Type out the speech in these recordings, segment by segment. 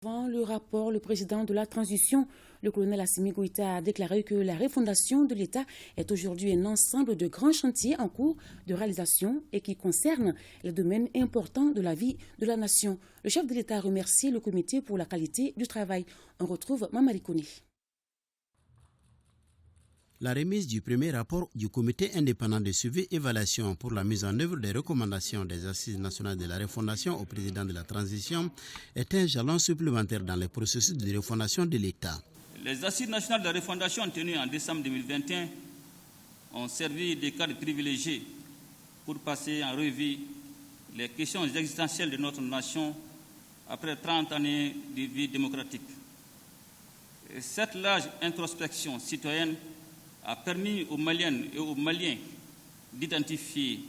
Avant le rapport, le président de la transition, le colonel Assimi Goïta, a déclaré que la refondation de l'État est aujourd'hui un ensemble de grands chantiers en cours de réalisation et qui concernent les domaines importants de la vie de la nation. Le chef de l'État a remercié le comité pour la qualité du travail. On retrouve Mamadi Kone. La remise du premier rapport du comité indépendant de suivi et évaluation pour la mise en œuvre des recommandations des Assises nationales de la refondation au président de la transition est un jalon supplémentaire dans le processus de refondation de l'État. Les Assises nationales de la refondation tenues en décembre 2021 ont servi de cadre privilégié pour passer en revue les questions existentielles de notre nation après 30 années de vie démocratique. Et cette large introspection citoyenne a permis aux Maliennes et aux Maliens d'identifier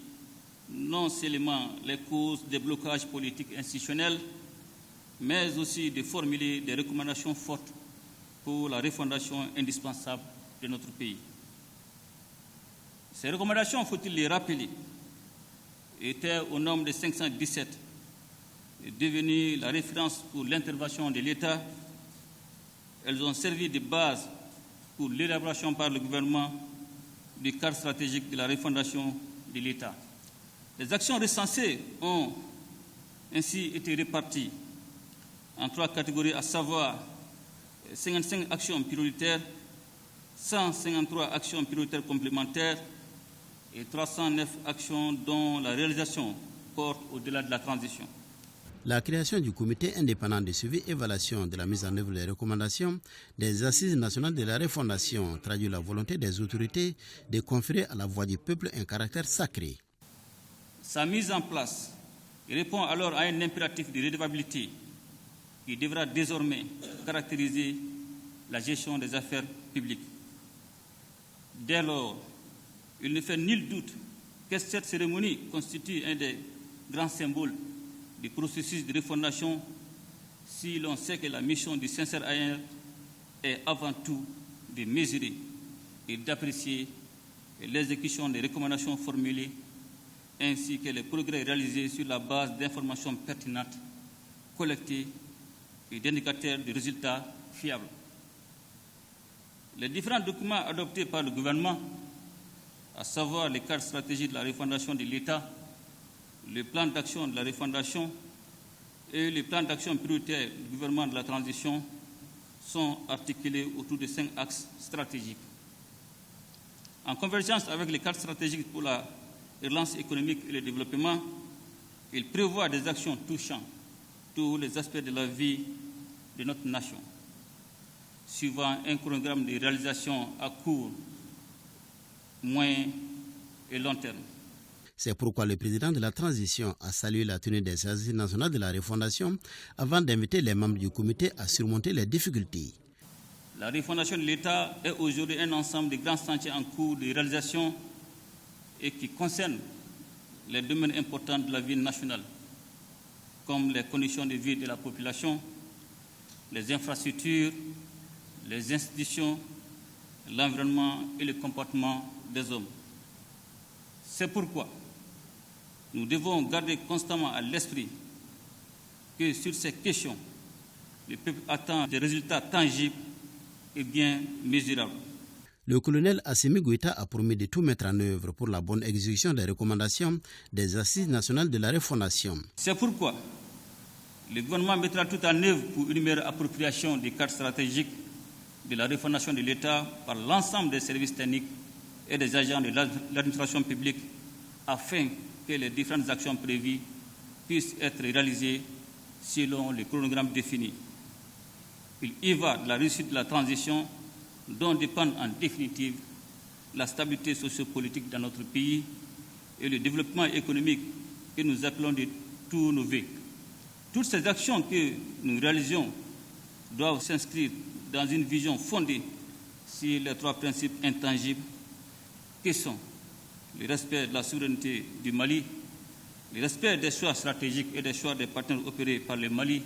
non seulement les causes des blocages politiques institutionnels, mais aussi de formuler des recommandations fortes pour la refondation indispensable de notre pays. Ces recommandations, faut-il les rappeler, étaient au nombre de 517 et devenues la référence pour l'intervention de l'État. Elles ont servi de base pour l'élaboration par le gouvernement du cadre stratégique de la refondation de l'État. Les actions recensées ont ainsi été réparties en 3 catégories, à savoir 55 actions prioritaires, 153 actions prioritaires complémentaires et 309 actions dont la réalisation porte au-delà de la transition. La création du comité indépendant de suivi et évaluation de la mise en œuvre des recommandations des Assises nationales de la refondation traduit la volonté des autorités de conférer à la voix du peuple un caractère sacré. Sa mise en place répond alors à un impératif de redevabilité qui devra désormais caractériser la gestion des affaires publiques. Dès lors, il ne fait nul doute que cette cérémonie constitue un des grands symboles du processus de refondation si l'on sait que la mission du sincère AR est avant tout de mesurer et d'apprécier l'exécution des recommandations formulées ainsi que les progrès réalisés sur la base d'informations pertinentes, collectées et d'indicateurs de résultats fiables. Les différents documents adoptés par le gouvernement, à savoir les cadres stratégiques de la refondation de l'État, le plan d'action de la refondation et le plan d'action prioritaire du gouvernement de la transition sont articulés autour de 5 axes stratégiques. En convergence avec les cadres stratégiques pour la relance économique et le développement, ils prévoient des actions touchant tous les aspects de la vie de notre nation, suivant un chronogramme de réalisation à court, moyen et long terme. C'est pourquoi le président de la transition a salué la tenue des Assises nationales de la refondation avant d'inviter les membres du comité à surmonter les difficultés. La refondation de l'État est aujourd'hui un ensemble de grands chantiers en cours de réalisation et qui concernent les domaines importants de la vie nationale, comme les conditions de vie de la population, les infrastructures, les institutions, l'environnement et le comportement des hommes. C'est pourquoi nous devons garder constamment à l'esprit que sur ces questions, le peuple attend des résultats tangibles et bien mesurables. Le colonel Assimi Goïta a promis de tout mettre en œuvre pour la bonne exécution des recommandations des Assises nationales de la refondation. C'est pourquoi le gouvernement mettra tout en œuvre pour une meilleure appropriation des cadres stratégiques de la refondation de l'État par l'ensemble des services techniques et des agents de l'administration publique afin que les différentes actions prévues puissent être réalisées selon le chronogramme défini. Il y va de la réussite de la transition dont dépendent en définitive la stabilité sociopolitique dans notre pays et le développement économique que nous appelons de tous nos vœux. Toutes ces actions que nous réalisons doivent s'inscrire dans une vision fondée sur les 3 principes intangibles qui sont le respect de la souveraineté du Mali, le respect des choix stratégiques et des choix des partenaires opérés par le Mali,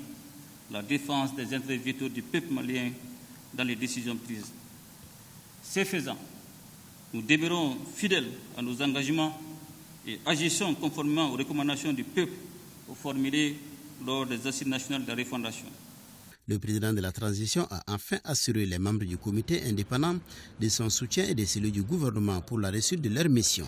la défense des intérêts vitaux du peuple malien dans les décisions prises. Ce faisant, nous demeurons fidèles à nos engagements et agissons conformément aux recommandations du peuple formulées lors des Assises nationales de la refondation. Le président de la transition a enfin assuré les membres du comité indépendant de son soutien et de celui du gouvernement pour la réussite de leur mission.